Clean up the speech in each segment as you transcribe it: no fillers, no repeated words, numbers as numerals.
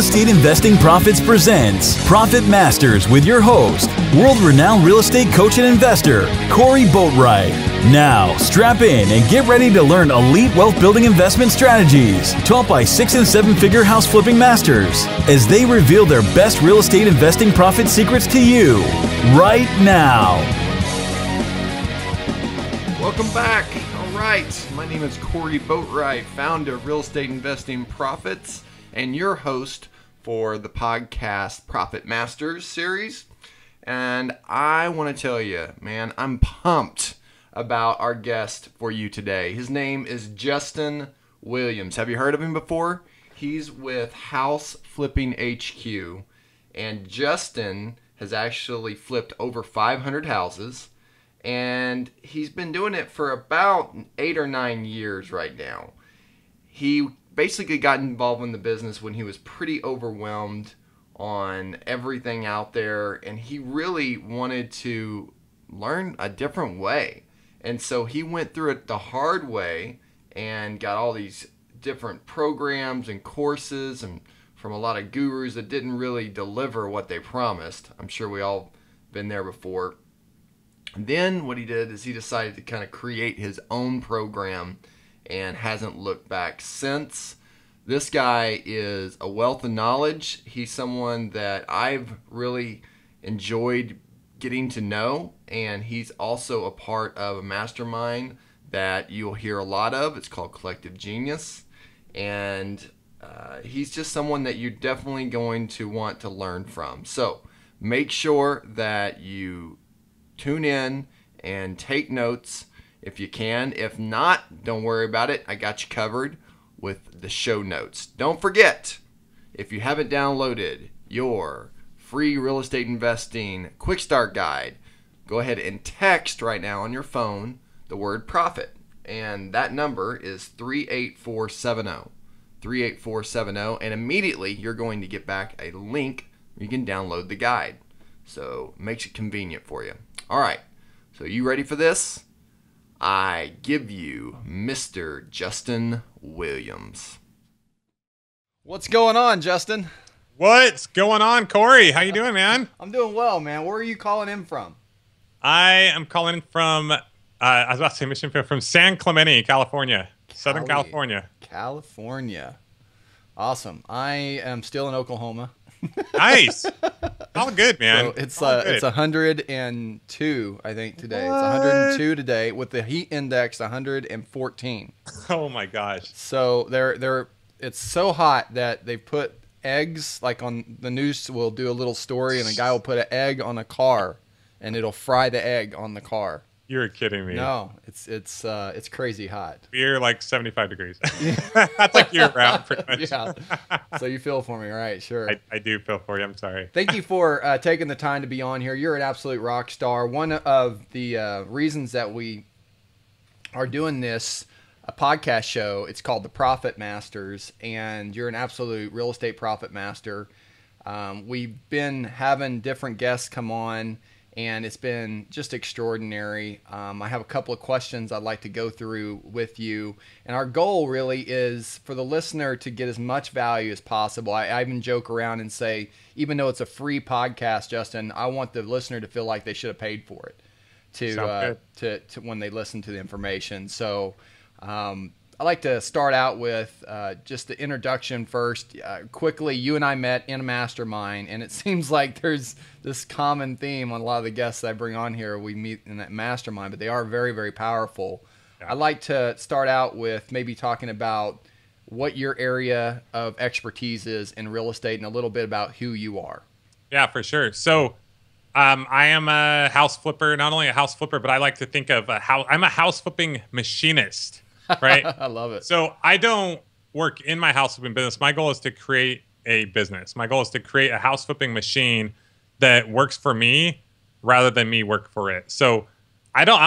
Estate Investing Profits presents Profit Masters with your host, world-renowned real estate coach and investor, Corey Boatwright. Now, strap in and get ready to learn elite wealth-building investment strategies taught by 6- and 7-figure house flipping masters as they reveal their best real estate investing profit secrets to you right now. Welcome back. All right, my name is Corey Boatwright, founder of Real Estate Investing Profits, and your host for the podcast Profit Masters series. And I want to tell you, man, I'm pumped about our guest for you today. His name is Justin Williams. Have you heard of him before? He's with House Flipping HQ, and Justin has actually flipped over 500 houses, and he's been doing it for about 8 or 9 years right now. He basically got involved in the business when he was pretty overwhelmed on everything out there, and he really wanted to learn a different way. And so he went through it the hard way and got all these different programs and courses and from a lot of gurus that didn't really deliver what they promised. I'm sure we all been there before. And then what he did is he decided to kind of create his own program and hasn't looked back since. This guy is a wealth of knowledge. He's someone that I've really enjoyed getting to know, and he's also a part of a mastermind that you'll hear a lot of. It's called Collective Genius, and he's just someone that you're definitely going to want to learn from. So make sure that you tune in and take notes if you can. If not, don't worry about it. I got you covered with the show notes. Don't forget, if you haven't downloaded your free real estate investing quick start guide, go ahead and text right now on your phone the word profit, and that number is 38470 38470, and immediately you're going to get back a link where you can download the guide. So it makes it convenient for you. All right, so you ready for this? I give you Mr. Justin Williams. What's going on, Justin? What's going on, Corey? How you doing, man? I'm doing well, man. Where are you calling in from? I am calling in from, I was about to say Mission Field, from San Clemente, California. Southern California. California. Awesome. I am still in Oklahoma. Nice. All good, man. So it's 102, I think, today. What? It's 102 today with the heat index 114. Oh my gosh. So it's so hot that they put eggs, like on the news will do a little story, and a guy will put an egg on a car and it'll fry the egg on the car. You're kidding me. No, it's crazy hot. We're like 75 degrees. That's like year round, pretty much. Yeah. So you feel for me, right? Sure. I do feel for you. I'm sorry. Thank you for taking the time to be on here. You're an absolute rock star. One of the reasons that we are doing this a podcast show, it's called the Profit Masters, and you're an absolute real estate profit master. We've been having different guests come on, and it's been just extraordinary. I have a couple of questions I'd like to go through with you. And our goal really is for the listener to get as much value as possible. I even joke around and say, even though it's a free podcast, Justin, I want the listener to feel like they should have paid for it to when they listen to the information. So I'd like to start out with just the introduction first. Quickly, you and I met in a mastermind, and it seems like there's this common theme on a lot of the guests that I bring on here. We meet in that mastermind, but they are very, very powerful. Yeah. I'd like to start out with maybe talking about what your area of expertise is in real estate and a little bit about who you are. Yeah, for sure. So I am a house flipper, not only a house flipper, but I like to think of I'm a house flipping machinist. Right? I love it. So I don't work in my house flipping business. My goal is to create a business. My goal is to create a house flipping machine that works for me rather than me work for it. So I don't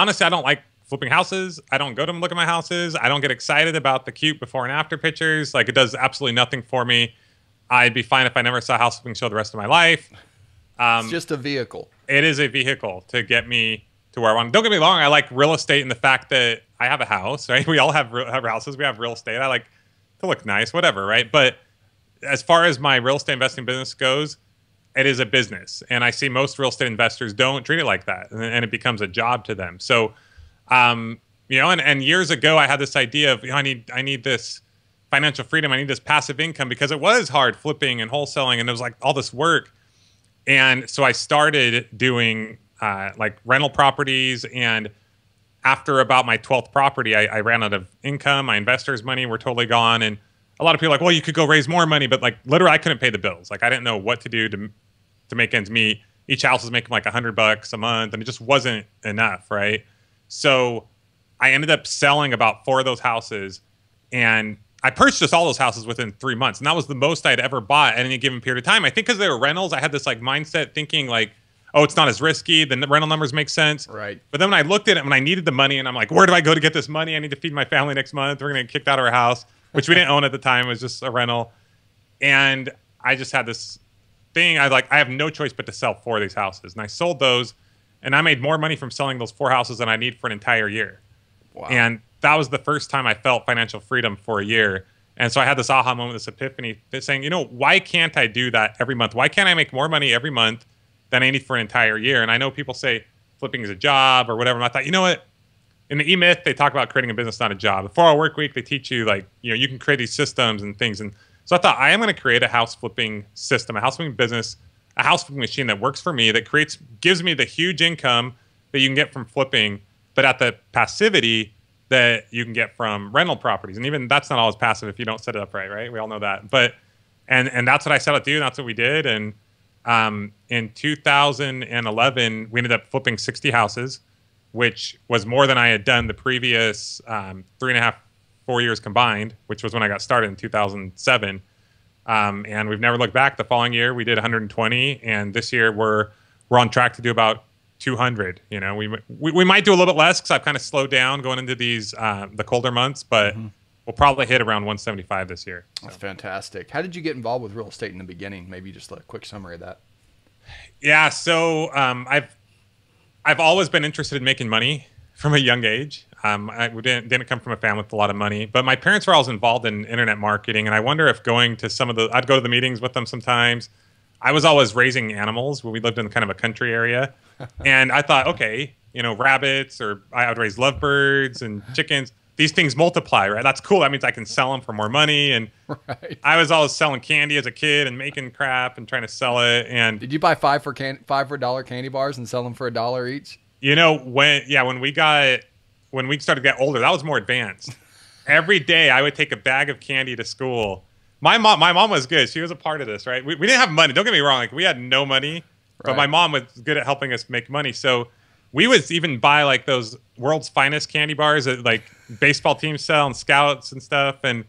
like flipping houses. I don't go to look at my houses. I don't get excited about the cute before and after pictures. Like, it does absolutely nothing for me. I'd be fine if I never saw a house flipping show the rest of my life. It's just a vehicle. It is a vehicle to get me to where I want. Don't get me wrong. I like real estate and the fact that I have a house, right? We all have houses. We have real estate. I like to look nice, whatever, right? But as far as my real estate investing business goes, it is a business. And I see most real estate investors don't treat it like that. And it becomes a job to them. So, and years ago, I had this idea of, I need this financial freedom. I need this passive income, because it was hard flipping and wholesaling. And it was like all this work. And so I started doing like rental properties. And after about my 12th property, I ran out of income. My investors' money were totally gone. And a lot of people are like, well, you could go raise more money. But like literally, I couldn't pay the bills. Like I didn't know what to do to make ends meet. Each house was making like $100 a month, and it just wasn't enough, right? So I ended up selling about 4 of those houses, and I purchased all those houses within 3 months. And that was the most I'd ever bought at any given period of time. I think because they were rentals, I had this like mindset thinking like, oh, it's not as risky. The rental numbers make sense. Right. But then when I looked at it, when I needed the money, and I'm like, where do I go to get this money? I need to feed my family next month. We're going to get kicked out of our house, which we didn't own at the time. It was just a rental. And I just had this thing. I have no choice but to sell 4 of these houses. And I sold those, and I made more money from selling those 4 houses than I need for an entire year. Wow. And that was the first time I felt financial freedom for a year. And so I had this aha moment, this epiphany, saying, why can't I do that every month? Why can't I make more money every month than I need for an entire year? And I know people say flipping is a job or whatever. And I thought, you know what? In the E-Myth, they talk about creating a business, not a job. The 4-Hour Work Week, they teach you like, you can create these systems and things. And so I thought, I am going to create a house flipping system, a house flipping business, a house flipping machine that works for me, that gives me the huge income that you can get from flipping, but at the passivity that you can get from rental properties. And even that's not always passive if you don't set it up right? We all know that. But and that's what I set out to do, and that's what we did. And in 2011, we ended up flipping 60 houses, which was more than I had done the previous 3.5, 4 years combined, which was when I got started in 2007. And we've never looked back. The following year, we did 120, and this year we're on track to do about 200. We might do a little bit less because I've kind of slowed down going into these the colder months, but we'll probably hit around 175 this year. So. That's fantastic. How did you get involved with real estate in the beginning? Maybe just a quick summary of that. Yeah, so I've always been interested in making money from a young age. We didn't come from a family with a lot of money, but my parents were always involved in internet marketing, and I wonder if I'd go to the meetings with them sometimes. I was always raising animals when we lived in kind of a country area, and I thought, okay, rabbits, or I would raise lovebirds and chickens. These things multiply, right? That's cool. That means I can sell them for more money. And right. I was always selling candy as a kid and making crap and trying to sell it. And did you buy $5 for $1 candy bars and sell them for $1 each? When we started to get older, that was more advanced. Every day I would take a bag of candy to school. My mom was good. She was a part of this, right? We didn't have money. Don't get me wrong. Like, we had no money, but my mom was good at helping us make money. So we would even buy like those world's finest candy bars that like baseball teams sell and scouts and stuff. And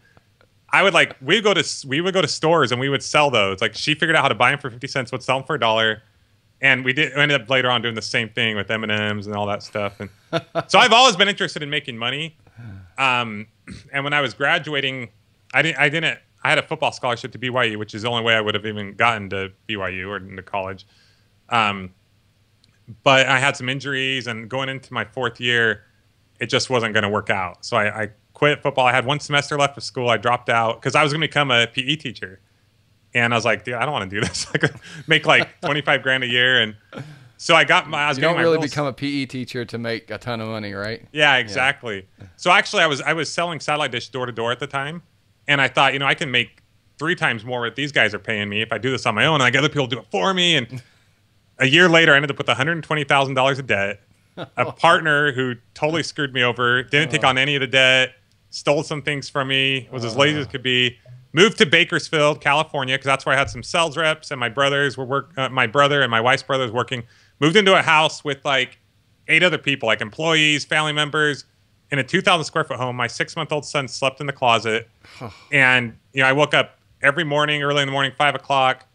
we would go to stores and we would sell those. Like, she figured out how to buy them for 50 cents, would sell them for $1. And we ended up later on doing the same thing with M&Ms and all that stuff. And so I've always been interested in making money. And when I was graduating, I had a football scholarship to BYU, which is the only way I would have even gotten to BYU or into college. But I had some injuries, and going into my 4th year, it just wasn't going to work out. So I quit football. I had 1 semester left of school. I dropped out because I was going to become a PE teacher. And I was like, dude, I don't want to do this. I could make like $25,000 a year. And so you don't really become a PE teacher to make a ton of money, right? Yeah, exactly. Yeah. So actually I was selling satellite dish door to door at the time. And I thought, I can make 3 times more what these guys are paying me if I do this on my own. And I get other people to do it for me. And a year later, I ended up with $120,000 of debt. A partner who totally screwed me over, didn't take on any of the debt, stole some things from me, was as lazy as could be. Moved to Bakersfield, California, because that's where I had some sales reps, and my brothers were my brother and my wife's brother was working. Moved into a house with like 8 other people, like employees, family members, in a 2,000 square foot home. My 6-month-old son slept in the closet, and I woke up every morning, early in the morning, 5 o'clock.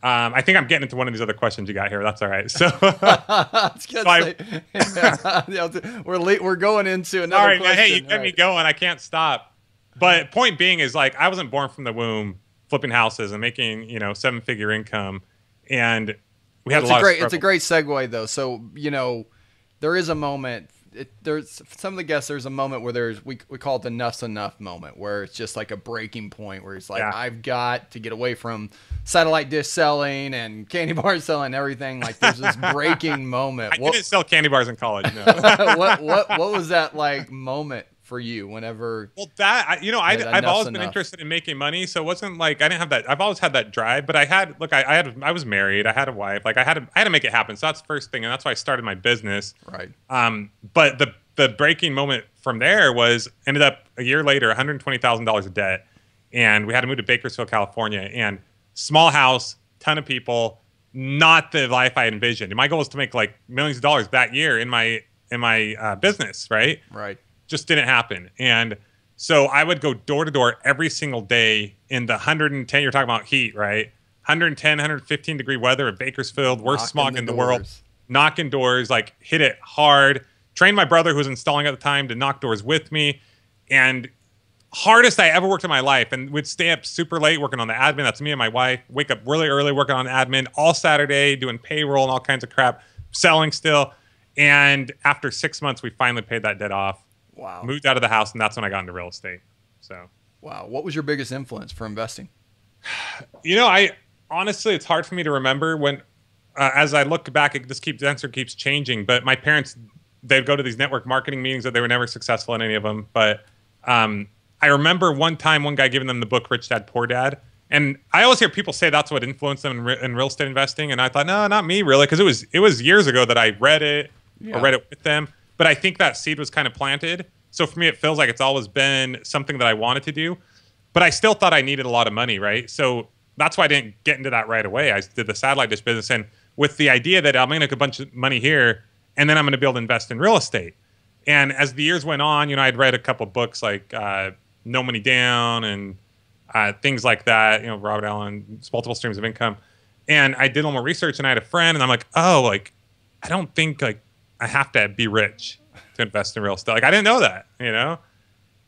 I think I'm getting into one of these other questions you got here. That's all right. So, we're going into another. All right, question. Hey, you get me going. I can't stop. But point being is, like, I wasn't born from the womb flipping houses and making 7-figure income, and we had a lot of struggle. It's a great segue though. So there is a moment there's some of the guests. There's a moment where we call it the enough's enough moment, where it's just like a breaking point, where it's like, I've got to get away from satellite dish selling and candy bar selling and everything. Like there's this breaking moment. I didn't sell candy bars in college. No. what was that like moment for you whenever? Well, I've always been interested in making money, so it wasn't like I didn't have that. I've always had that drive, but I was married, I had a wife, like I had to make it happen. So that's the first thing, and that's why I started my business. Right. But the breaking moment from there ended up a year later, $120,000 of debt, and we had to move to Bakersfield, California, and small house, ton of people, not the life I envisioned. And my goal was to make like millions of dollars that year in my business, right? Right. Just didn't happen. And so I would go door to door every single day in the 110, you're talking about heat, right? 110, 115 degree weather in Bakersfield, worst smog in the world, knocking doors, like hit it hard, trained my brother who was installing at the time to knock doors with me. And hardest I ever worked in my life, and would stay up super late working on the admin. That's me and my wife. Wake up really early working on admin all Saturday, doing payroll and all kinds of crap, selling still. And after 6 months, we finally paid that debt off. Wow. Moved out of the house, and that's when I got into real estate. So. Wow. What was your biggest influence for investing? I honestly, it's hard for me to remember when, as I look back, the answer keeps changing. But my parents, they'd go to these network marketing meetings that they were never successful in any of them. But I remember one time, one guy giving them the book Rich Dad Poor Dad. And I always hear people say that's what influenced them in real estate investing. And I thought, no, not me really, because it was years ago that I read it or read it with them. But I think that seed was kind of planted. So for me, it feels like it's always been something that I wanted to do. But I still thought I needed a lot of money, right? So that's why I didn't get into that right away. I did the satellite dish business, and with the idea that I'm going to make a bunch of money here, and then I'm going to be able to invest in real estate. And as the years went on, I'd read a couple books like No Money Down and things like that, Robert Allen, Multiple Streams of Income. And I did a little more research, and I had a friend, and I'm like, I don't think I have to be rich to invest in real estate. Like I didn't know that,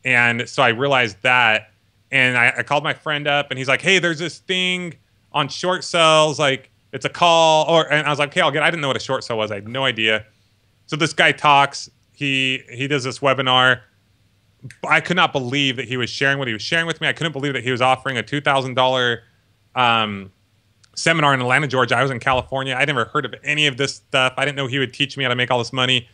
And so I realized that, and I called my friend up, and he's like, hey, there's this thing on short sells, like it's a call, and I was like, okay, I didn't know what a short sell was. I had no idea. So this guy talks, he does this webinar. I could not believe that he was sharing what he was sharing with me. I couldn't believe that he was offering a $2,000 seminar in Atlanta, Georgia. I was in California. I never heard of any of this stuff. I didn't know he would teach me how to make all this money.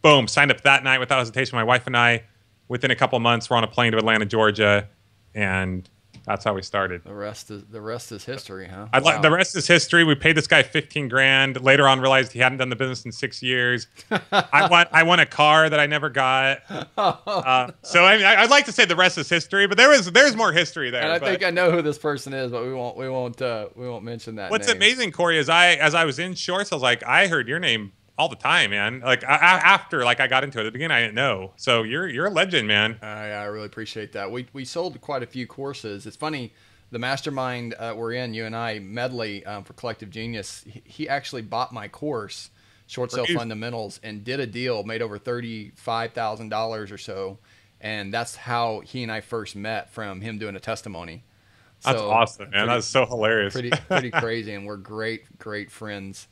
Boom, signed up that night without hesitation. My wife and I, within a couple of months, we're on a plane to Atlanta, Georgia, and that's how we started. The rest is history, huh? Wow. The rest is history. We paid this guy $15,000. Later on, realized he hadn't done the business in 6 years. I won a car that I never got. So I'd like to say the rest is history, but there's more history there. And I think I know who this person is, but we won't mention that. What's name. amazing, Corey, is as I was in shorts, I was like, I heard your name all the time, man. Like after I got into it at the beginning, I didn't know. So you're a legend, man. I really appreciate that. We sold quite a few courses. It's funny, the mastermind we're in, you and I, Medley for Collective Genius. He actually bought my course, Short Sale Fundamentals, and did a deal, made over $35,000 or so, and that's how he and I first met, from him doing a testimony. That's awesome, man. That's so hilarious. Pretty crazy, and we're great friends.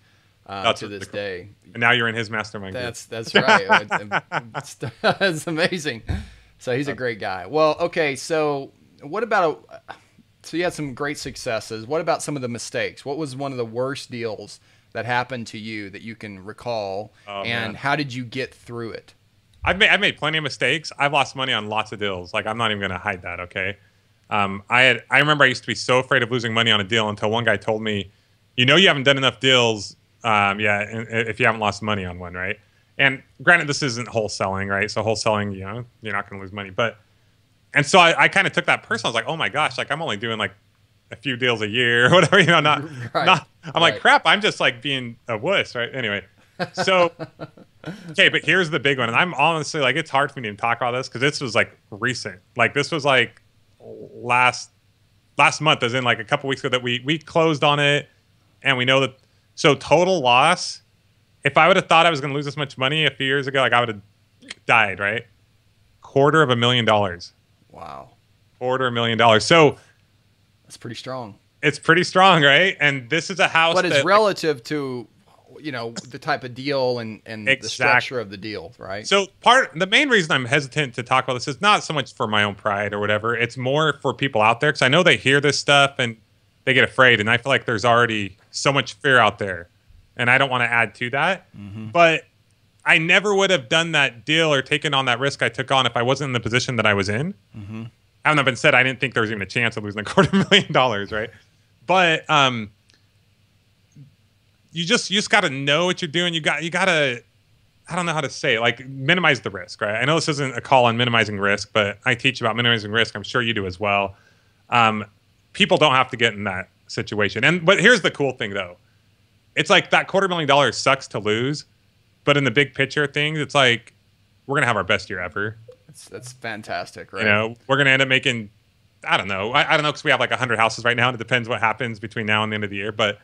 To this day. And now you're in his mastermind group. That's right. It's amazing. So he's a great guy. Well, okay. So what about, so you had some great successes. What about some of the mistakes? What was one of the worst deals that happened to you that you can recall? And how did you get through it? I've made plenty of mistakes. I've lost money on lots of deals. Like I'm not even going to hide that. Okay. I remember I used to be so afraid of losing money on a deal until one guy told me, you haven't done enough deals. If you haven't lost money on one, right? And granted, this isn't wholesaling, right? So wholesaling, you're not going to lose money. And so I kind of took that personal. I was like, oh my gosh, like I'm only doing like a few deals a year or whatever, I'm like, crap, I'm just like being a wuss, right? Anyway, so, okay, but here's the big one. And I'm honestly like, it's hard for me to talk about this because this was like recent. Like this was like last month, as in like a couple weeks ago, that we closed on it, and we know that. So total loss, if I would have thought I was going to lose this much money a few years ago, like I would have died, right? $250,000. Wow. $250,000. So that's pretty strong. It's pretty strong, right? And this is a house but it's relative to the type of deal and the structure of the deal, right? So the main reason I'm hesitant to talk about this is not so much for my own pride or whatever. It's more for people out there, because I know they hear this stuff and they get afraid, and I feel like there's already so much fear out there, and I don't want to add to that. But I never would have done that deal or taken on that risk I took on if I wasn't in the position that I was in. Having that been said, I didn't think there was even a chance of losing $250,000, right? But you just got to know what you're doing. You got to, I don't know how to say it, like minimize the risk, right? I know this isn't a call on minimizing risk, but I teach about minimizing risk. I'm sure you do as well. People don't have to get in that situation. But here's the cool thing, though. It's like that $250,000 sucks to lose, but in the big picture of things, it's like we're gonna have our best year ever. That's fantastic, right? We're gonna end up making, I don't know, because we have like 100 houses right now, and it depends what happens between now and the end of the year, but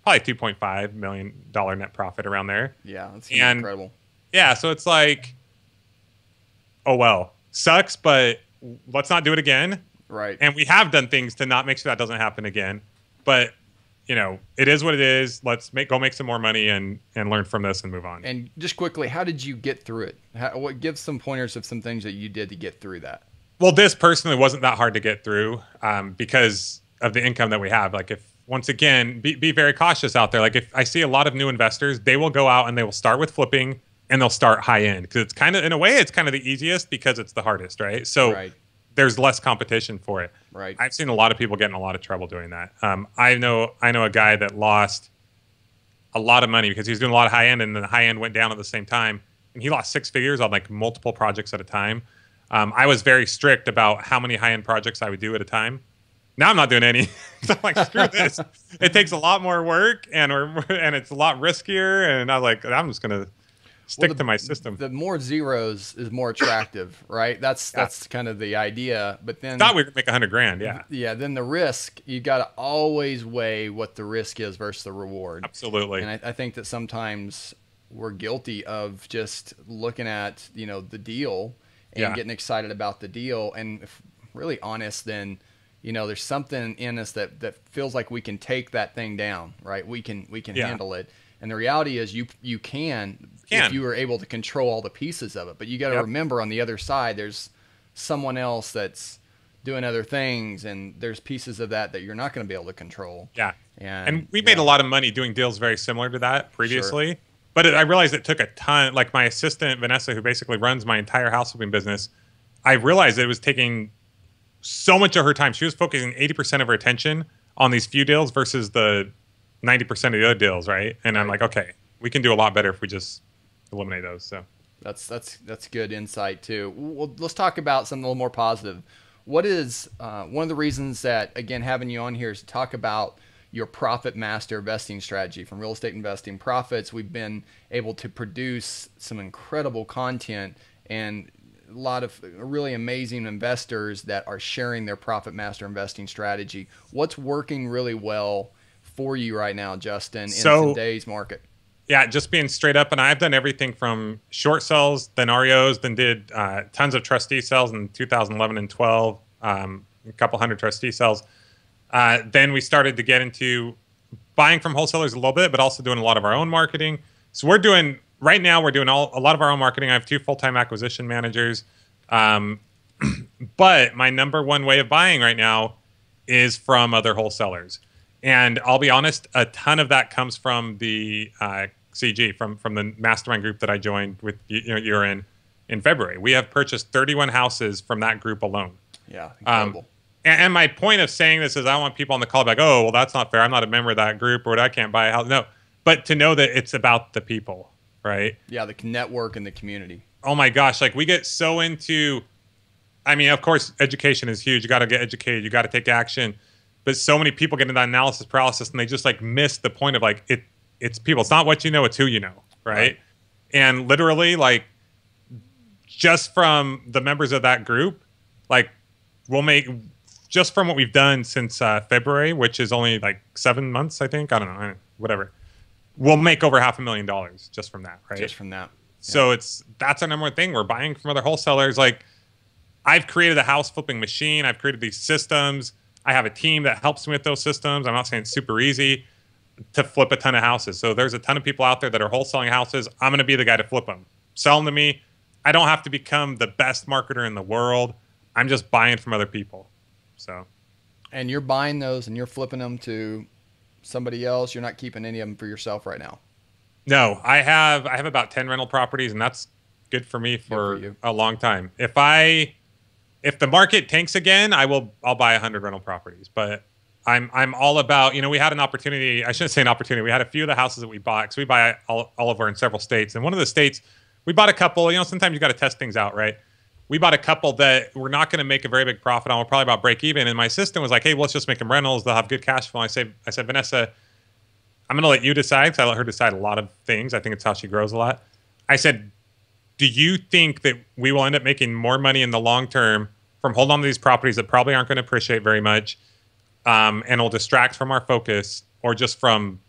probably $2.5 million net profit around there. Yeah, that's incredible. Yeah, so it's like, oh well, sucks, but let's not do it again. Right. And we have done things to not make sure that doesn't happen again. But it is what it is. Let's go make some more money and learn from this and move on. And just quickly, how did you get through it? Give some pointers of some things that you did to get through that. Well, this personally wasn't that hard to get through because of the income that we have. Like, once again, be very cautious out there. Like, if I see a lot of new investors, they will go out and they will start with flipping and they'll start high end, because it's kind of, in a way, it's kind of the easiest because it's the hardest, right? So there's less competition for it. Right. I've seen a lot of people get in a lot of trouble doing that. I know a guy that lost a lot of money because he was doing a lot of high end, and then the high end went down at the same time, and he lost 6 figures on like multiple projects at a time. I was very strict about how many high end projects I would do at a time. Now I'm not doing any. I'm like, screw this. It takes a lot more work, and it's a lot riskier. And I was like, I'm just gonna stick to my system. The more zeros is more attractive, right? That's kind of the idea. But then thought we could make $100,000. Yeah. Yeah. Then the risk, you got to always weigh what the risk is versus the reward. Absolutely. And I think that sometimes we're guilty of just looking at the deal and getting excited about the deal, and if really honest, then there's something in us that feels like we can take that thing down, right? We can handle it. And the reality is you can if you were able to control all the pieces of it. But you got to remember, on the other side, there's someone else that's doing other things, and there's pieces of that you're not going to be able to control. Yeah. And we made a lot of money doing deals very similar to that previously. Sure. But I realized it took a ton. Like, my assistant, Vanessa, who basically runs my entire house flipping business, I realized it was taking so much of her time. She was focusing 80% of her attention on these few deals versus the 90% of the other deals, right? And I'm like, okay, we can do a lot better if we just eliminate those. So that's good insight too. Well, let's talk about something a little more positive. What is one of the reasons that, again, having you on here is to talk about your Profit Master investing strategy from Real Estate Investing Profits. We've been able to produce some incredible content and a lot of really amazing investors that are sharing their Profit Master investing strategy. What's working really well for you right now, Justin, in today's market? Yeah, just being straight up, and I've done everything from short sales, then REOs, then did tons of trustee sales in 2011 and 12, a couple hundred trustee sales. Then we started to get into buying from wholesalers a little bit, but also doing a lot of our own marketing. So right now we're doing a lot of our own marketing. I have 2 full-time acquisition managers. But my number one way of buying right now is from other wholesalers. And I'll be honest, a ton of that comes from the CG, from the mastermind group that I joined with you're in February. We have purchased 31 houses from that group alone. Yeah, incredible. And my point of saying this is I don't want people on the call to be like, oh, well, that's not fair. I'm not a member of that group, or I can't buy a house. No, but to know that it's about the people, right? Yeah, the network and the community. Oh my gosh, like, we get so into, I mean, of course, education is huge. You got to get educated. You got to take action. But so many people get into that analysis paralysis, and they just like miss the point of like it's people. It's not what you know, it's who you know, right? And literally, like, just from the members of that group, like, we'll make, just from what we've done since February, which is only like 7 months, I think. I don't know, whatever. We'll make over $500,000 just from that, right? Just from that. So that's our number one thing. We're buying from other wholesalers. Like, I've created a house flipping machine. I've created these systems. I have a team that helps me with those systems. I'm not saying it's super easy, to flip a ton of houses. So there's a ton of people out there that are wholesaling houses. I'm going to be the guy to flip them. Sell them to me. I don't have to become the best marketer in the world. I'm just buying from other people. So. And you're buying those and you're flipping them to somebody else. You're not keeping any of them for yourself right now. No, I have about 10 rental properties, and that's good for me for a long time. If the market tanks again, I'll buy 100 rental properties. But I'm all about, we had an opportunity. I shouldn't say an opportunity. We had a few of the houses that we bought, because we buy all over in several states. And one of the states, we bought a couple. Sometimes you got to test things out, right? We bought a couple that we're not going to make a very big profit on. We're probably about break even. And my assistant was like, hey, well, let's just make them rentals. They'll have good cash flow. I said, Vanessa, I'm going to let you decide, because I let her decide a lot of things. I think it's how she grows a lot. I said, do you think that we will end up making more money in the long term from holding on to these properties that probably aren't going to appreciate very much, and will distract from our focus, or just from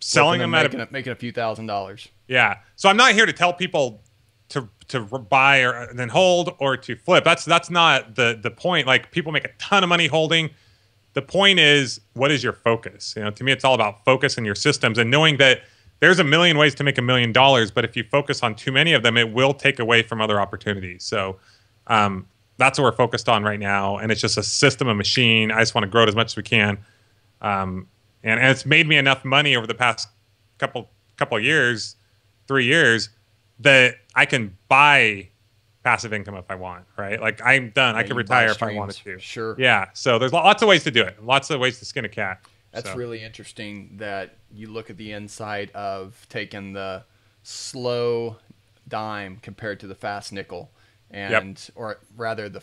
selling them making a few $1,000s? Yeah. So I'm not here to tell people to buy or then hold or to flip. That's not the point. Like, people make a ton of money holding. The point is, what is your focus? To me, it's all about focus and your systems, and knowing that there's a million ways to make $1 million, but if you focus on too many of them, it will take away from other opportunities. So that's what we're focused on right now, and it's just a system, a machine. I just want to grow it as much as we can, and it's made me enough money over the past couple of years, 3 years, that I can buy passive income if I want, right? Like, I'm done. I can retire if I wanted to. Sure. Yeah. So there's lots of ways to do it. Lots of ways to skin a cat. That's really interesting that you look at the insight of taking the slow dime compared to the fast nickel, and or rather the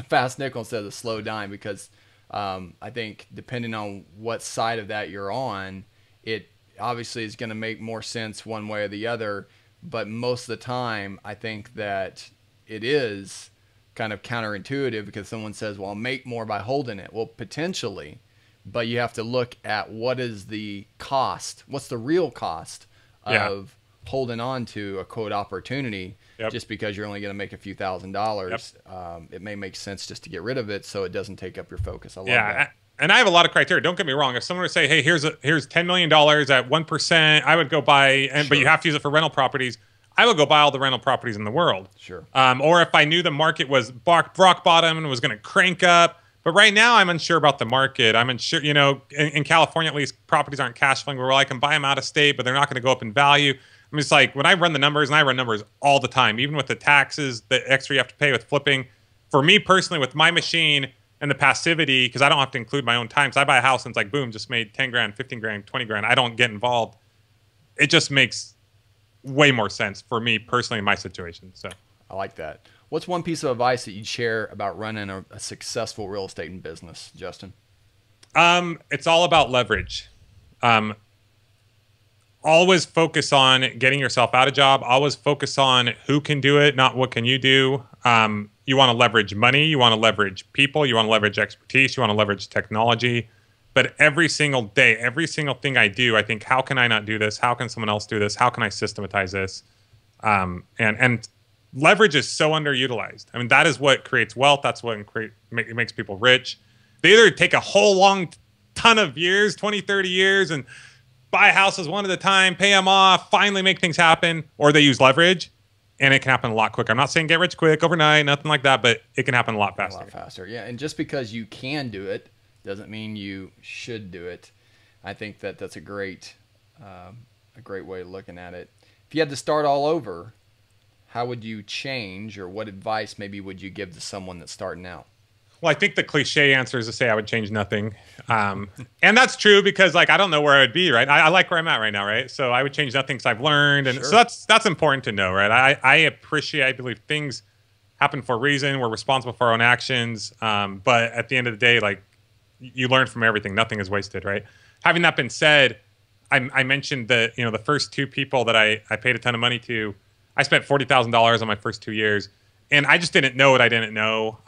fast nickel instead of the slow dime, because I think depending on what side of that you're on, it obviously is going to make more sense one way or the other. But most of the time, I think that it is kind of counterintuitive, because someone says, well, I'll make more by holding it. Well, potentially, but you have to look at what is the cost, what's the real cost of holding on to a quote opportunity. Just because you're only going to make a few $1,000s. It may make sense just to get rid of it so it doesn't take up your focus. I love that. And I have a lot of criteria. Don't get me wrong. If someone were to say, hey, here's $10 million at 1%, I would go buy, but you have to use it for rental properties, I would go buy all the rental properties in the world. Sure. Or if I knew the market was rock bottom and was going to crank up. But right now, I'm unsure about the market. I'm unsure, in California, at least, properties aren't cash flowing where I can buy them out of state, but they're not going to go up in value. I mean, it's like when I run the numbers, and I run numbers all the time, even with the taxes, the extra you have to pay with flipping. For me personally, with my machine and the passivity, because I don't have to include my own time. So I buy a house and it's like, boom, just made 10 grand, 15 grand, 20 grand. I don't get involved. It just makes way more sense for me personally in my situation. So I like that. What's one piece of advice that you'd share about running a successful real estate business, Justin? It's all about leverage. Always focus on getting yourself out of job. Always focus on who can do it, not what can you do. You want to leverage money. You want to leverage people. You want to leverage expertise. You want to leverage technology. But every single day, every single thing I do, I think, how can I not do this? How can someone else do this? How can I systematize this? And leverage is so underutilized. I mean, that is what creates wealth. That's what makes people rich. They either take a whole long ton of years, 20, 30 years, and buy houses one at a time, pay them off, finally make things happen, or they use leverage, and it can happen a lot quicker. I'm not saying get rich quick overnight, nothing like that, but it can happen a lot faster. A lot faster, yeah. And just because you can do it doesn't mean you should do it. I think that's a great way of looking at it. If you had to start all over, how would you change, or what advice maybe would you give to someone that's starting out? Well, I think the cliche answer is to say I would change nothing. And that's true, because I don't know where I would be, right? I like where I'm at right now, right? So I would change nothing because I've learned. And so that's important to know, right? I believe things happen for a reason. We're responsible for our own actions. But at the end of the day, you learn from everything. Nothing is wasted, right? Having that been said, I mentioned that, the first two people that I paid a ton of money to, I spent $40,000 on my first 2 years, and I just didn't know what I didn't know.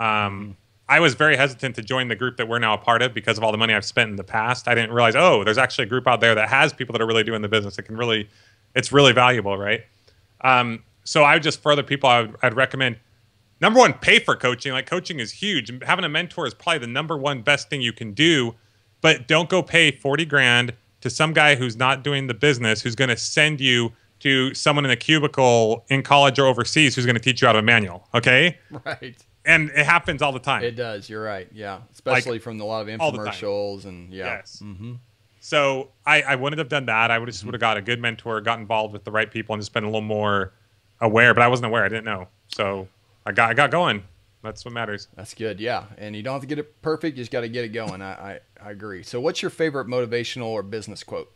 I was very hesitant to join the group that we're now a part of because of all the money I've spent in the past. I didn't realize, there's actually a group out there that has people that are really doing the business. It's really valuable, right? So I would just, for other people, I'd recommend, number one, pay for coaching. Coaching is huge. Having a mentor is probably the number one best thing you can do, but don't go pay 40 grand to some guy who's not doing the business, who's going to send you to someone in a cubicle in college or overseas who's going to teach you out of a manual. Okay. Right. And it happens all the time. It does. You're right. Yeah. Especially Like, from a lot of infomercials and yeah. Yes. Mm-hmm. So I wouldn't have done that. I would have got a good mentor, got involved with the right people, and just been a little more aware. But I wasn't aware. I didn't know. So I got going. That's what matters. That's good. Yeah. And you don't have to get it perfect. You just got to get it going. I agree. So what's your favorite motivational or business quote?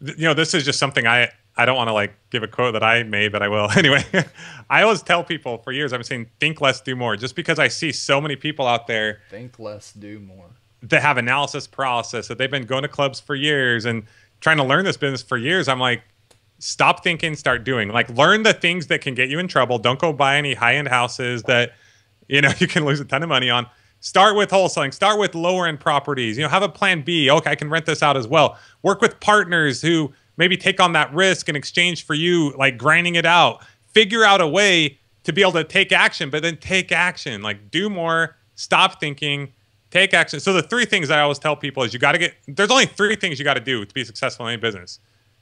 This is just something I don't want to like give a quote that I made, but I will anyway. I always tell people for years, I'm saying, think less, do more, just because I see so many people out there. Think less, do more. That have analysis paralysis, that they've been going to clubs for years and trying to learn this business for years. I'm like, stop thinking, start doing. Like, learn the things that can get you in trouble. Don't go buy any high-end houses that, you can lose a ton of money on. Start with wholesaling. Start with lower-end properties. Have a plan B. Okay, I can rent this out as well. Work with partners who maybe take on that risk in exchange for you, like, grinding it out. Figure out a way to be able to take action, but then take action. Like, do more. Stop thinking. Take action. So the three things I always tell people is there's only three things you got to do to be successful in any business.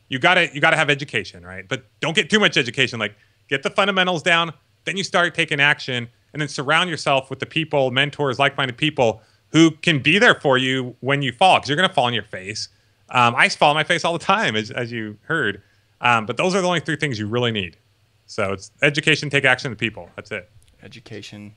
You got to have education, right? But don't get too much education. Like, get the fundamentals down, then you start taking action, and then surround yourself with the people, mentors, like-minded people who can be there for you when you fall, because you're going to fall on your face. I fall on my face all the time, as you heard. But those are the only three things you really need. So it's education, take action, and people. That's it. Education,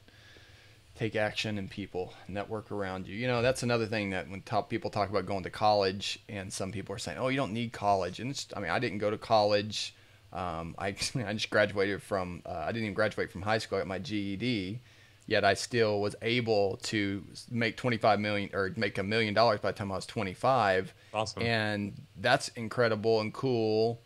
take action, and people. Network around you. That's another thing that when people talk about going to college, and some people are saying, "Oh, you don't need college." And I didn't go to college. I just graduated from. I didn't even graduate from high school. I got my GED. Yet I still was able to make $25 million or make $1 million by the time I was 25. Awesome. And that's incredible and cool.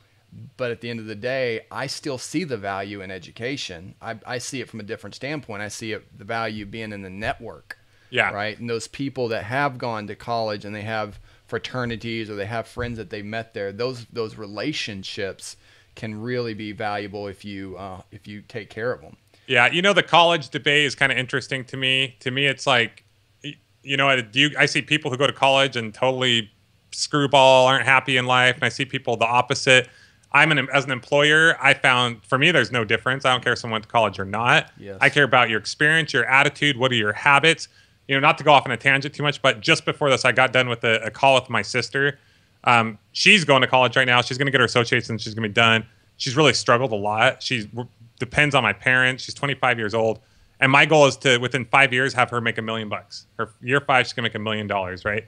But at the end of the day, I still see the value in education. I see it from a different standpoint. I see the value being in the network. Yeah. Right. And those people that have gone to college and they have fraternities or they have friends that they met there, those relationships can really be valuable if you take care of them. Yeah, the college debate is kind of interesting to me. To me, it's like, I see people who go to college and totally screwball, aren't happy in life, and I see people the opposite. As an employer, I found, for me, there's no difference. I don't care if someone went to college or not. Yes. I care about your experience, your attitude, what are your habits. Not to go off on a tangent too much, but just before this, I got done with a call with my sister. She's going to college right now. She's going to get her associates and she's going to be done. She's really struggled a lot. She depends on my parents. She's 25 years old. And my goal is to, within 5 years, have her make $1 million. Her year 5, she's going to make $1 million, right?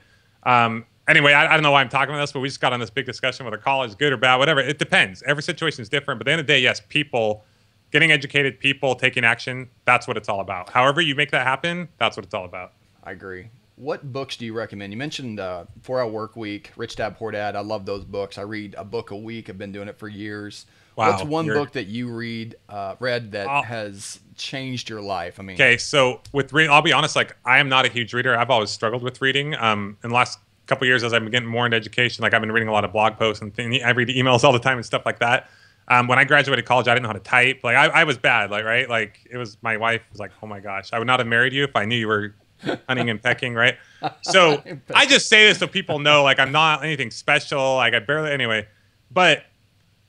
Anyway, I don't know why I'm talking about this, but we just got on this big discussion whether college is good or bad, whatever. It depends. Every situation is different. But at the end of the day, yes, people, getting educated, people taking action, that's what it's all about. However you make that happen, that's what it's all about. I agree. What books do you recommend? You mentioned 4-Hour Work Week, Rich Dad, Poor Dad. I love those books. I read a book a week. I've been doing it for years. Wow. What's one book that you read that has changed your life? Okay, so with reading, I'll be honest, like, I am not a huge reader. I've always struggled with reading. In the last couple of years, as I've been getting more into education, like, I've been reading a lot of blog posts and things. I read emails all the time and stuff like that. When I graduated college, I didn't know how to type. Like, I was bad, like, right? Like, it was, my wife was like, oh my gosh, I would not have married you if I knew you were hunting and pecking, right? So I just say this so people know, like, I'm not anything special. Like, anyway, but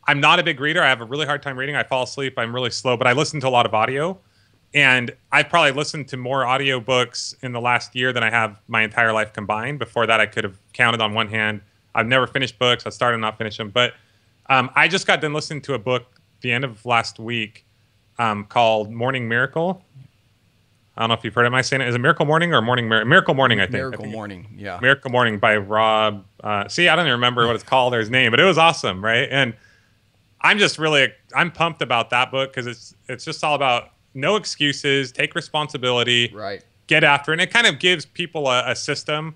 I'm not a big reader. I have a really hard time reading. I fall asleep. I'm really slow, but I listen to a lot of audio. And I've probably listened to more audiobooks in the last year than I have my entire life combined. Before that, I could have counted on one hand. I've never finished books. I started and not finish them. But I just got done listening to a book the end of last week called Morning Miracle. I don't know if you've heard it. Am I saying it? Is it Miracle Morning or Miracle Morning, I think. Miracle Morning, yeah. Miracle Morning by Rob. See, I don't even remember what it's called or his name, but it was awesome, right? And I'm pumped about that book because it's just all about no excuses, take responsibility, right? Get after it. And it kind of gives people a system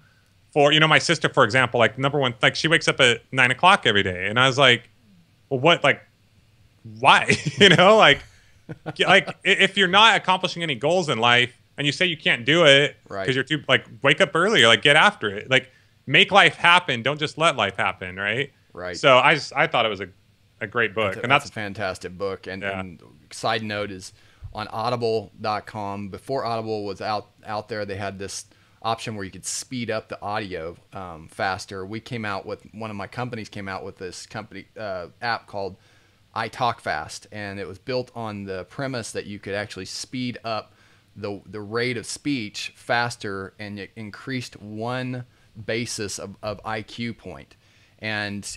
for, my sister, for example, like, number one, like, she wakes up at 9 o'clock every day. And I was like, well, what, like, why? Like, if you're not accomplishing any goals in life and you say you can't do it because you're too, like, wake up early or, like, get after it. Like, make life happen. Don't just let life happen, right? Right. So I thought it was a great book. That's a fantastic book. And side note is on audible.com. Before Audible was out there, they had this option where you could speed up the audio faster. One of my companies came out with this app called I Talk Fast, and it was built on the premise that you could actually speed up the rate of speech faster, and it increased one basis of IQ point. And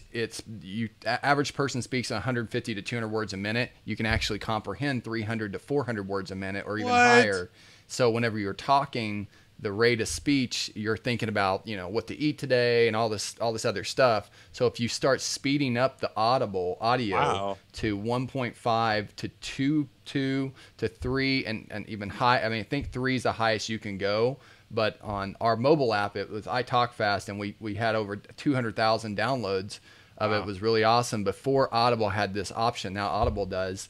average person speaks 150 to 200 words a minute. You can actually comprehend 300 to 400 words a minute, or even higher. So whenever you're talking, the rate of speech, you're thinking about, what to eat today and all this other stuff. So if you start speeding up the audio to 1.5 to 2 to 3 and even high, I think 3 is the highest you can go. But on our mobile app, it was I Talk Fast, and we had over 200,000 downloads of it. It was really awesome before Audible had this option. Now Audible does.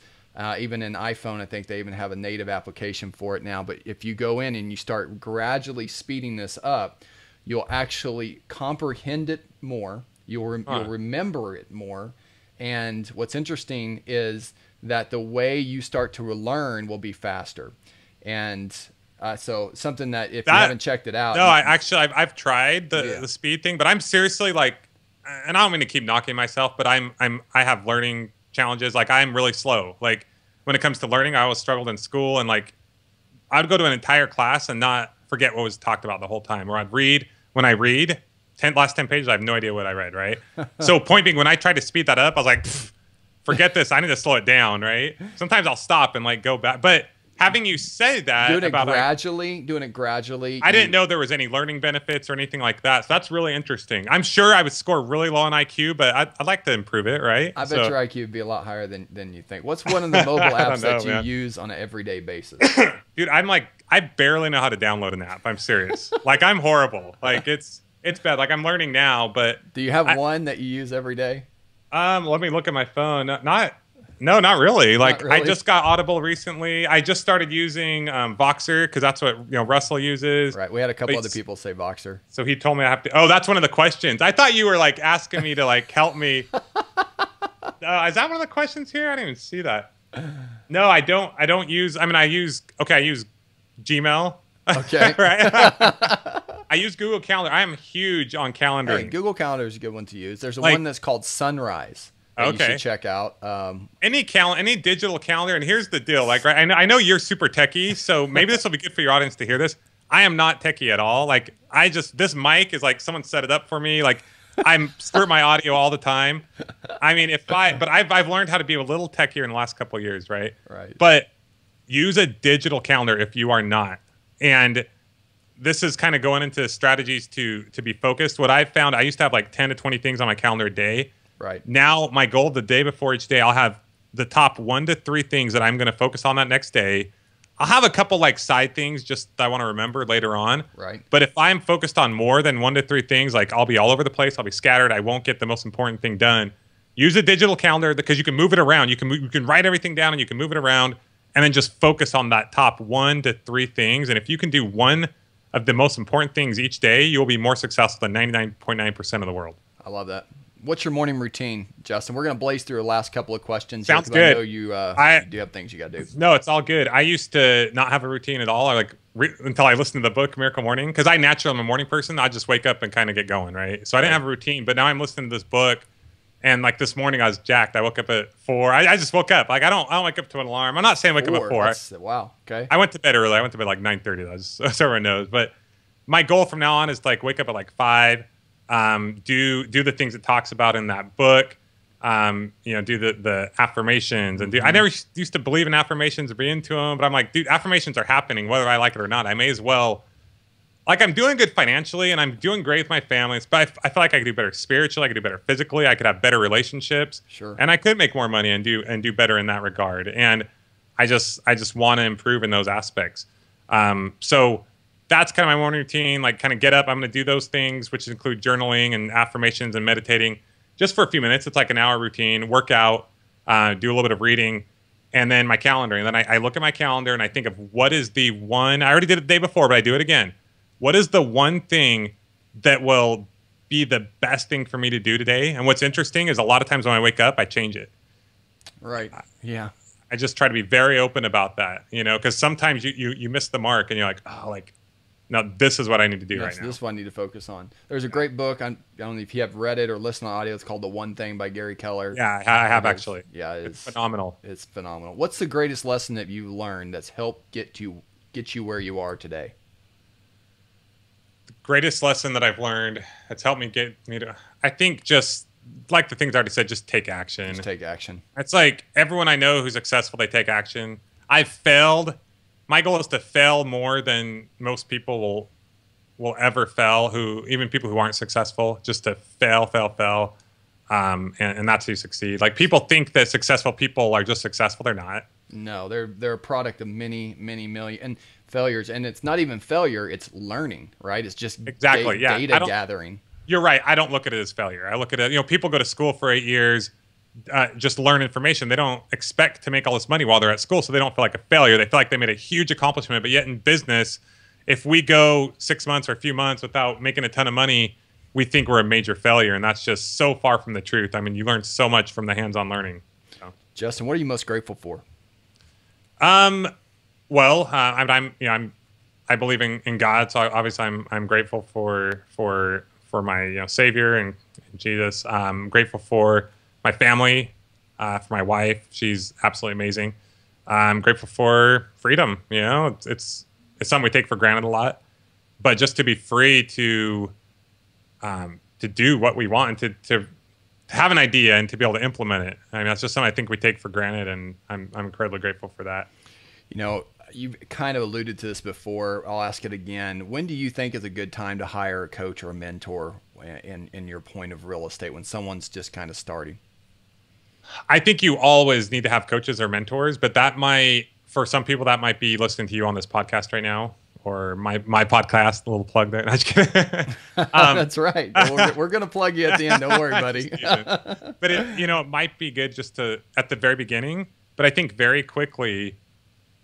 Even in iPhone, I think they even have a native application for it now. But if you go in and you start gradually speeding this up, you'll actually comprehend it more. You'll remember it more. And what's interesting is that the way you start to learn will be faster. And so something that if you haven't checked it out. No, I've tried the speed thing, but I'm seriously like, and I don't mean to keep knocking myself, but I have learning challenges. Like I'm really slow. Like when it comes to learning, I always struggled in school, and like I'd go to an entire class and not forget what was talked about the whole time. Or when I read last 10 pages, I have no idea what I read. Right. So point being, when I tried to speed that up, I was like, forget this. I need to slow it down. Right. Sometimes I'll stop and like go back, but having you say that doing it gradually. I didn't know there was any learning benefits or anything like that. So that's really interesting. I'm sure I would score really low on IQ, but I'd like to improve it, right? I bet your IQ would be a lot higher than you think. What's one of the mobile apps that you use on an everyday basis? Dude, I barely know how to download an app. I'm serious. Like I'm horrible. Like it's bad. Like I'm learning now, but do you have one that you use every day? Let me look at my phone. No, not really. I just got Audible recently. I just started using Voxer because that's what Russell uses. Right. We had a couple other people say Voxer. So he told me I have to. Oh, that's one of the questions. I thought you were like asking me to like help me. Is that one of the questions here? I didn't even see that. No, I don't use. I use Gmail. Okay. Right. I use Google Calendar. I am huge on calendaring. Hey, Google Calendar is a good one to use. There's one that's called Sunrise. You should check out any digital calendar. And here's the deal: like, right, I know you're super techie, so maybe this will be good for your audience to hear this. I am not techie at all. Like, this mic is like someone set it up for me. Like, I'm screw my audio all the time. I mean, but I've learned how to be a little techier in the last couple of years, right? Right. But use a digital calendar if you are not. And this is kind of going into strategies to be focused. What I've found, I used to have like 10 to 20 things on my calendar a day. Right. Now, my goal the day before each day, I'll have the top 1 to 3 things that I'm going to focus on that next day. I'll have a couple like side things just that I want to remember later on. Right. But if I'm focused on more than 1 to 3 things, like I'll be all over the place. I'll be scattered. I won't get the most important thing done. Use a digital calendar because you can move it around. You can write everything down and you can move it around and then just focus on that top 1 to 3 things. And if you can do one of the most important things each day, you'll be more successful than 99.9% of the world. I love that. What's your morning routine, Justin? We're going to blaze through the last couple of questions. Sounds good. I know you do have things you got to do. No, it's all good. I used to not have a routine at all. Until I listened to the book Miracle Morning, because I naturally am a morning person. I just wake up and kind of get going, right? So I didn't have a routine, but now I'm listening to this book, and like this morning I was jacked. I woke up at 4. I just woke up. Like I don't wake up to an alarm. I'm not saying wake up at 4. Wow. Okay. I went to bed early. I went to bed like 9:30. So everyone knows. But my goal from now on is like wake up at like 5. Do the things it talks about in that book. Do the affirmations and I never used to believe in affirmations or be into them, but I'm like, dude, affirmations are happening whether I like it or not. I may as well. Like I'm doing good financially and I'm doing great with my family, but I feel like I could do better spiritually. I could do better physically. I could have better relationships. Sure. And I could make more money and do better in that regard. And I just want to improve in those aspects. So that's kind of my morning routine. Like kind of get up. I'm going to do those things, which include journaling and affirmations and meditating just for a few minutes. It's like an hour routine, work out, do a little bit of reading, and then my calendar. And then I look at my calendar and I think of what is the one, I already did it the day before, but I do it again. What is the one thing that will be the best thing for me to do today? And what's interesting is a lot of times when I wake up, I change it. Right. Yeah. I just try to be very open about that, because sometimes you miss the mark and you're like, oh, like, no, this is what I need to do right now. This is what I need to focus on. There's a great book. I don't know if you have read it or listened to audio. It's called The One Thing by Gary Keller. Yeah, I have actually. Yeah, it's phenomenal. It's phenomenal. What's the greatest lesson that you learned that's helped get you where you are today? The greatest lesson that I've learned that's helped me get me to, I think, just like the things I already said, just take action. Just take action. It's like everyone I know who's successful, they take action. I've failed. My goal is to fail more than most people will ever fail. Even people who aren't successful, just to fail, and that's how you succeed. Like, people think that successful people are just successful. They're not. No, they're a product of many million failures, and it's not even failure. It's learning, right? It's just exactly data gathering. You're right. I don't look at it as failure. I look at it. People go to school for 8 years. Just learn information. They don't expect to make all this money while they're at school, so they don't feel like a failure. They feel like they made a huge accomplishment. But yet in business, if we go 6 months or a few months without making a ton of money, we think we're a major failure, and that's just so far from the truth. I mean, you learn so much from the hands-on learning. So. Justin, what are you most grateful for? Well, I believe in God, so obviously I'm grateful for my Savior and Jesus. I'm grateful for my family, for my wife. She's absolutely amazing. I'm grateful for freedom. It's something we take for granted a lot, but just to be free to do what we want and to have an idea and to be able to implement it. I mean, that's just something I think we take for granted, and I'm incredibly grateful for that. You've kind of alluded to this before. I'll ask it again. When do you think is a good time to hire a coach or a mentor in your point of real estate, when someone's just kind of starting? I think you always need to have coaches or mentors, but for some people, that might be listening to you on this podcast right now, or my podcast. A little plug there. No, just kidding. That's right. We're going to plug you at the end. Don't worry, buddy. But it might be good just to, at the very beginning, but I think very quickly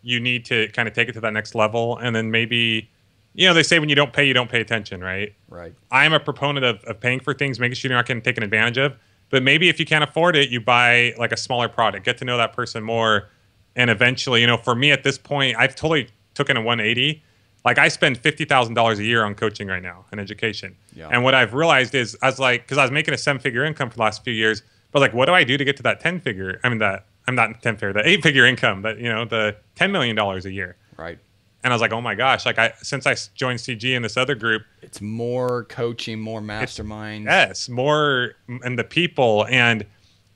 you need to kind of take it to that next level. And then maybe, they say when you don't pay attention, right? Right. I'm a proponent of paying for things, making sure you're not getting taken advantage of. But maybe if you can't afford it, you buy like a smaller product, get to know that person more. And eventually, for me at this point, I've totally taken a 180. Like, I spend $50,000 a year on coaching right now and education. Yeah. And what I've realized is, because I was making a 7-figure income for the last few years, but like, what do I do to get to that 10-figure? I mean, the 8-figure income, but the $10 million a year. Right. And I was like, oh my gosh, since I joined CG and this other group, it's more coaching, more masterminds. Yes, more, and the people, and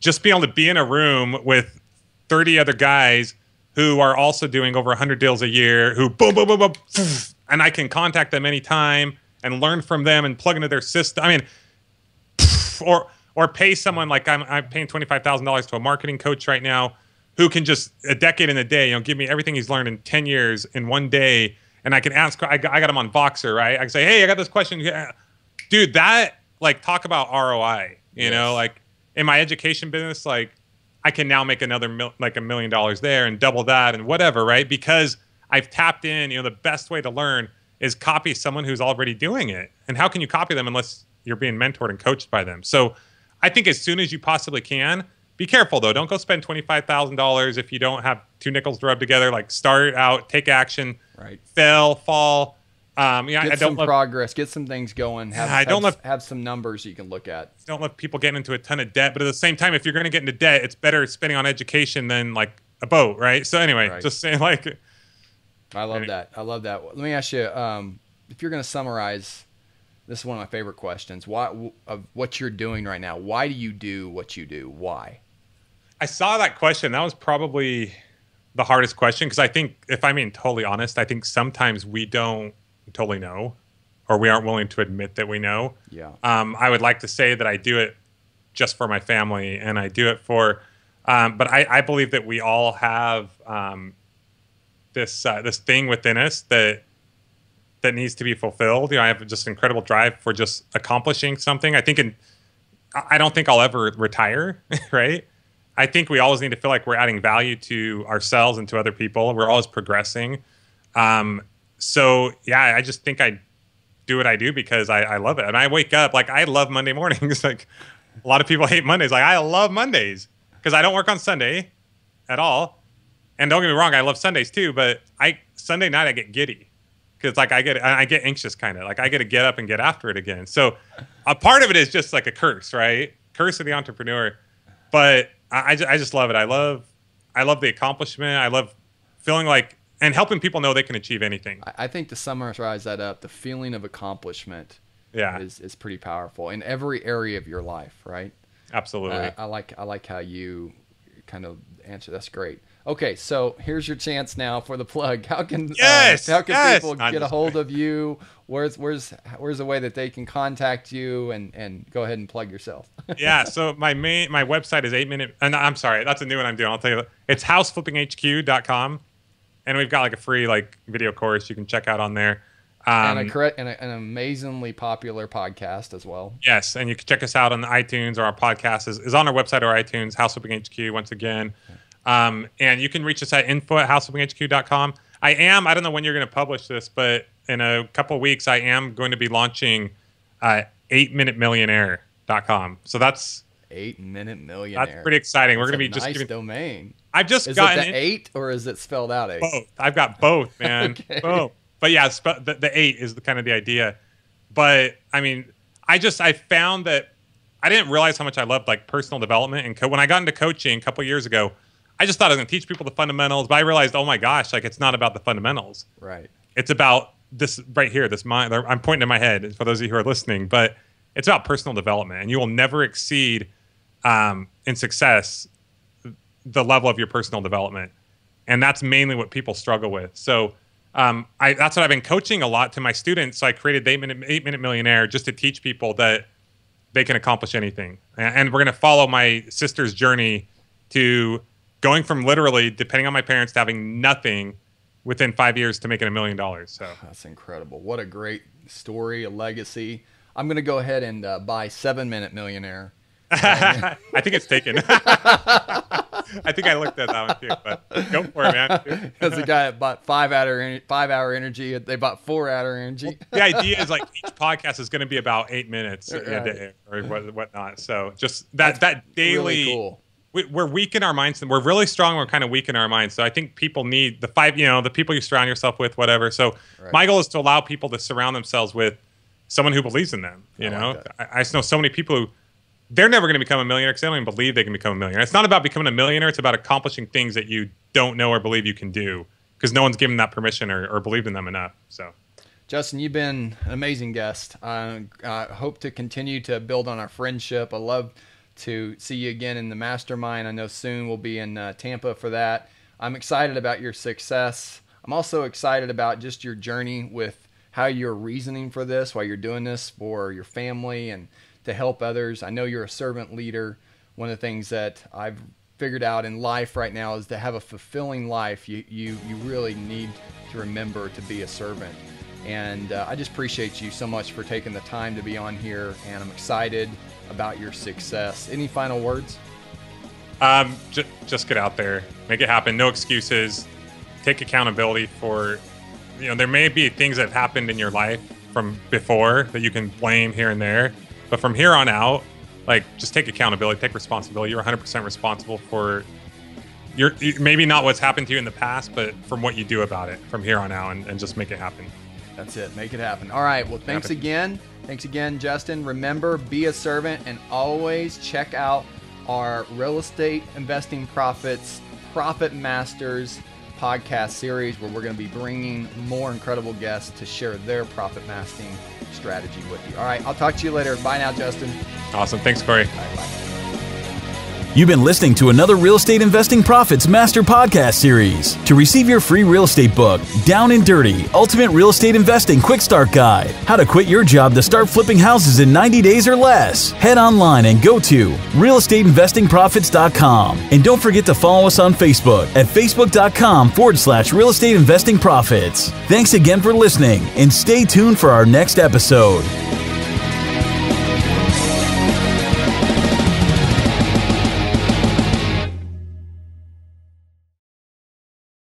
just being able to be in a room with 30 other guys who are also doing over 100 deals a year, who boom, boom, boom, boom, and I can contact them anytime and learn from them and plug into their system. I mean, or pay someone, like I'm paying $25,000 to a marketing coach right now, who can just a decade in a day, give me everything he's learned in 10 years in one day. And I can ask, I got him on Voxer, right? I can say, hey, I got this question. Yeah. Dude, that, talk about ROI, you know, in my education business, I can now make another $1 million there and double that and whatever, right? Because I've tapped in, the best way to learn is copy someone who's already doing it. And how can you copy them unless you're being mentored and coached by them? So I think as soon as you possibly can, be careful though. Don't go spend $25,000 if you don't have 2 nickels to rub together. Start out, take action, right? Fall. Get some progress, get some things going. Have some numbers you can look at. Don't let people get into a ton of debt. But at the same time, if you're going to get into debt, it's better spending on education than a boat, right? So anyway, just saying I love that. Let me ask you, if you're going to summarize. This is one of my favorite questions. What you're doing right now? Why do you do what you do? Why? I saw that question. That was probably the hardest question, because I think, if I'm being totally honest, I think sometimes we don't totally know, or we aren't willing to admit that we know. Yeah. I would like to say that I do it just for my family, and I do it for, but I believe that we all have this thing within us that needs to be fulfilled. I have just incredible drive for just accomplishing something. I don't think I'll ever retire, right? I think we always need to feel like we're adding value to ourselves and to other people. We're always progressing. So yeah, I just think I do what I do because I love it. And I wake up, I love Monday mornings. A lot of people hate Mondays. I love Mondays because I don't work on Sunday at all. And don't get me wrong, I love Sundays too, but Sunday night I get giddy. because like I get anxious kind of like I get to get up and get after it again. So a part of it is just like a curse, right? Curse of the entrepreneur. But I just love it. I love the accomplishment. I love feeling like and helping people know they can achieve anything. I think to summarize that up, the feeling of accomplishment is pretty powerful in every area of your life, right? Absolutely. I like how you kind of answer. That's great. Okay, so here's your chance now for the plug. How can people get a hold of you? Where's a way that they can contact you and go ahead and plug yourself? Yeah, so my website is 8-minute. I'm sorry, that's a new one I'm doing. I'll tell you. It's houseflippinghq.com, and we've got like a free like video course you can check out on there. And an amazingly popular podcast as well. Yes, and you can check us out on the iTunes, or our podcast is on our website or iTunes, House Flipping HQ once again. And you can reach us at info@houseflippinghq.com. I don't know when you're going to publish this, but in a couple of weeks, I am going to be launching 8minutemillionaire.com. So that's 8-minute millionaire. That's pretty exciting. We're going to be just giving domain. I've just is gotten it the 8 or is it spelled out 8? Both. I've got both, man. Okay. Both. But yeah, the 8 is kind of the idea. But I mean, I found that I didn't realize how much I loved like personal development and when I got into coaching a couple of years ago, I just thought I was going to teach people the fundamentals, but I realized, oh my gosh, like it's not about the fundamentals. Right. It's about this right here, this mind. I'm pointing to my head for those of you who are listening, but it's about personal development, and you will never exceed in success the level of your personal development, and that's mainly what people struggle with. So that's what I've been coaching a lot to my students. So I created 8-Minute Millionaire just to teach people that they can accomplish anything, and we're going to follow my sister's journey to going from literally depending on my parents to having nothing within 5 years to making $1 million. So that's incredible. What a great story, a legacy. I'm going to go ahead and buy 7-Minute Millionaire. I think it's taken. I think I looked at that one too, but go for it, man. There's a guy that bought 5 hour energy. They bought 4 hour energy. Well, the idea is like each podcast is going to be about 8 minutes a day or whatnot. So just that daily. Really cool. We're weak in our minds, and we're really strong. We're kind of weak in our minds. So I think people need the people you surround yourself with, whatever. So my goal is to allow people to surround themselves with someone who believes in them. I just know so many people who they're never going to become a millionaire because they don't even believe they can become a millionaire. It's not about becoming a millionaire. It's about accomplishing things that you don't know or believe you can do because no one's given that permission or believed in them enough. So, Justin, you've been an amazing guest. I hope to continue to build on our friendship. I love to see you again in the mastermind. I know soon we'll be in Tampa for that. I'm excited about your success. I'm also excited about just your journey with how you're reasoning for this, why you're doing this for your family and to help others. I know you're a servant leader. One of the things that I've figured out in life right now is to have a fulfilling life. You really need to remember to be a servant. And I just appreciate you so much for taking the time to be on here, and I'm excited about your success. Any final words? Just get out there, make it happen. No excuses. Take accountability for, there may be things that have happened in your life from before that you can blame here and there, but from here on out, like just take accountability, take responsibility. You're 100% responsible for maybe not what's happened to you in the past, but from what you do about it from here on out, and just make it happen. That's it. Make it happen. All right. Well, thanks again. Thanks again, Justin. Remember, be a servant, and always check out our Real Estate Investing Profits Profit Masters podcast series, where we're going to be bringing more incredible guests to share their profit mastering strategy with you. All right. I'll talk to you later. Bye now, Justin. Awesome. Thanks, Corey. Bye. You've been listening to another Real Estate Investing Profits Master Podcast series. To receive your free real estate book, Down and Dirty, Ultimate Real Estate Investing Quick Start Guide, how to quit your job to start flipping houses in 90 days or less, head online and go to realestateinvestingprofits.com. And don't forget to follow us on Facebook at facebook.com/Real Estate Investing Profits. Thanks again for listening, and stay tuned for our next episode.